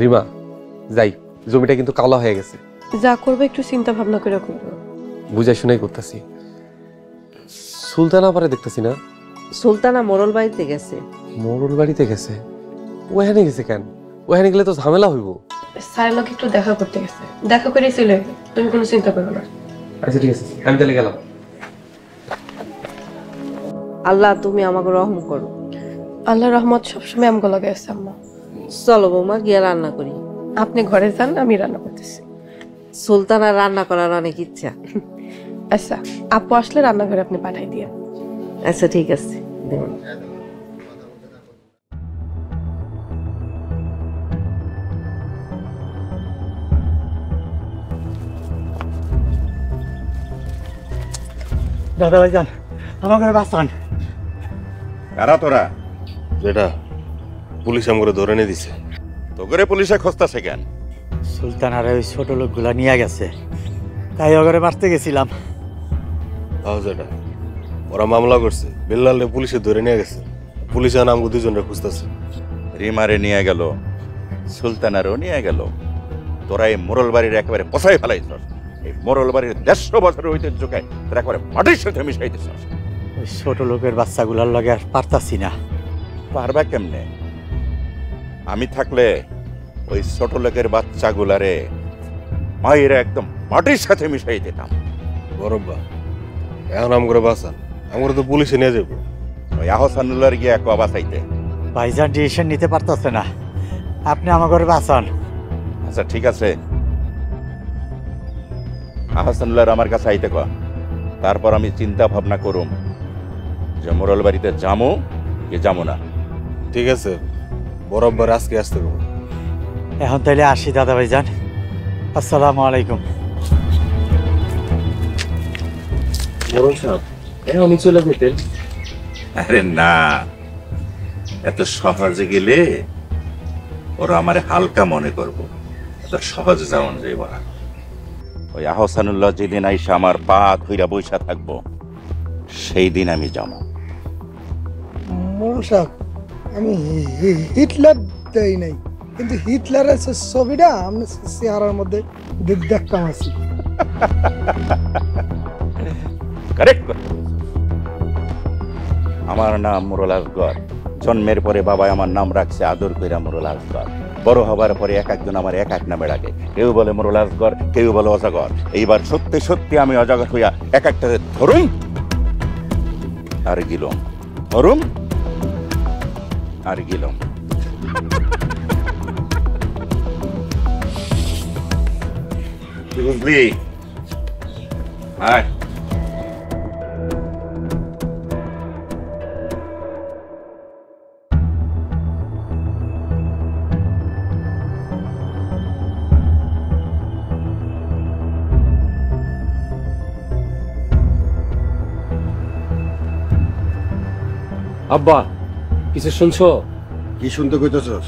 রিমা যাই, জমিটা কিন্তু কালো হয়ে গেছে। যা করবে একটু চিন্তা ভাবনা করে করবো। বুঝাই শুনাই করতেছি। সুলতানা পারে দেখতেছি না। সুলতানা মোরল বাড়িতে গেছে। মোরল বাড়িতে গেছে? ওখানে গেছে কেন? ওখানে গেলে তো ঝামেলা হইব। স্যারের লোক একটু দেখা করতে গেছে, দেখা করে চলে গেছে, তুমি কোনো চিন্তা করো না। আচ্ছা ঠিক আছে, আমি তাহলে গেলাম। আল্লাহ তুমি আমাকে রহম করো। আল্লাহ রহমত সবসময় আমগো লাগে আছে আম্মা। চলো বৌমা গিয়ে রান্না করি। আপনি ঘরে যান, আমি রান্না করতেছি। সুলতানা রান্না করার অনেক ইচ্ছা। আচ্ছা, আপু আসলে রান্নাঘরে আপনি পাঠাই দিয়ে। আচ্ছা ঠিক আছে, দেখুন। দাদা ভাইজান আমাকে বাঁচান। কারা তোরা? যেটা পুলিশ আমাকে ধরে নিয়ে দিছে। তো করে পুলিশে খোঁজতেছে কেন? সুলতানার ওই ছোট লোকগুলা নিয়ে গেছে, তাই ওগরে মারতে গেছিলাম। যেটা ওরা মামলা করছে, বেল্লালে পুলিশে ধরে নিয়ে গেছে। পুলিশ আন আমাকে দুজনরা খুঁজতেছে। রিমারে নিয়ে গেল, সুলতানারও নিয়ে গেল। তোরা এই মোরল বাড়ির একেবারে পচাই ফেলাইছ। এই মোরল বাড়ির 150 বছরের ঐতিহ্যকে তোরা একেবারে মাটির সাথে মিশাইতেছ। ওই ছোট লোকের বাচ্চাগুলার লগে আর পারতাছি না। পারবা কেমনে? আমি থাকলে ওই ছোট লোকের বাচ্চাগুলারে মায়ের একদম মাটির সাথে মিশাই দিতাম। বরব্বা এখন আমাকে বাঁচান, আমরা তো পুলিশে নিয়ে যাবো। ওই আহসানুল্লাহর গিয়ে এক বাঁচাইতে। ভাইজান ডিসিশন নিতে পারতাছে না, আপনি আমাকে বাঁচান। আচ্ছা ঠিক আছে, আহসানুল্লাহর আমার কাছে আইতে কয়, তারপর আমি চিন্তা ভাবনা করুম যে মোরল বাড়িতে যামো কি যামো না। ঠিক আছে, বরব্বার আজকে আসতে পারবো। এখন তাইলে আসি দাদা ভাইজান, আসসালামু আলাইকুম। মোরল সাহেব এখনই চলে যেতেন? আরে না, এত সহজে গেলে ওরা আমারে হালকা মনে করবো, এত সহজে যেমন যাইব না। ওই আহসানুল্লাহ যেদিন আইসা আমার পা ধইরা বইসা থাকবো, সেই দিন আমি যাবো। মোরল সাহেব আমি হিটলার দেই নাই, কিন্তু হিটলারের ছবিটা আমি চেহারার মধ্যে দেখতাম আছি। কারেক্ট। আমার নাম মোরল আসগর। জন্মের পরে বাবা আমার নাম রাখছে আদর কইরা মোরল আসগর। বড় হবার পরে এক একজন আমার এক এক নামে ডাকে। কেউ বলে মোরল আসগর, কেউ বলে অজাগর। এইবার সত্যি সত্যি আমি অজাগর হইয়া এক একটাতে ধরুম আর গিলম, ধরুম আর গিলম। বুঝলি? আয়। আব্বা কিছু শুনছো? কি শুনতে কইতেছস?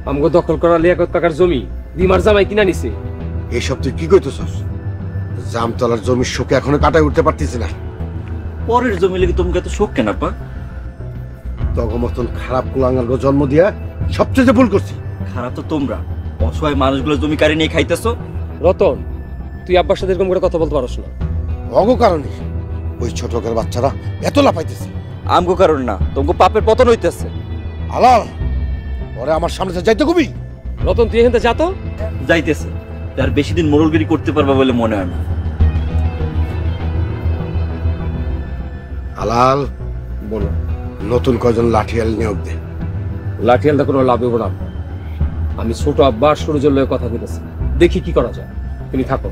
আমগো দখল করা লিয়াকত কাকার জমি বিমার জামাই কিনা নিছে। এইসব তুই কি কইতেছস? জামতলার জমির শোকে এখনো কাটায় উঠতে পারতিস না। পরের জমি লেগে তোমাকে এত শোক কেন আব্বা? তখন মতন খারাপ কুলাঙ্গালকে জন্ম দিয়া সবচেয়ে ভুল করছি। খারাপ তো তোমরা, অসহায় মানুষগুলো জমি কাড়ি নিয়ে খাইতেছো। রতন তুই আব্বার সাথে এরকম করে কথা বলতে পারছ না। অগো কারণে ওই ছোট লোকের বাচ্চারা এত লাফাইতেছে। আমগো কারণ না, তোমাকে পাপের পতন হইতেছে। আলাল ওরে আমার সামনে যাইতে কবি। রতন তুই এখান থেকে যা তো। যাইতেছে, তার বেশি দিন মোরলগিরি করতে পারবা বলে মনে হয় না। আলাল বলো, নতুন কয়জন লাঠিয়াল নিয়োগ দে। লাঠিয়ালটা কোনো লাভ হইব না। আমি ছোট আব্বা সুরজের লয়ে কথা বলতেছি, দেখি কি করা যায়। তুমি থাকো।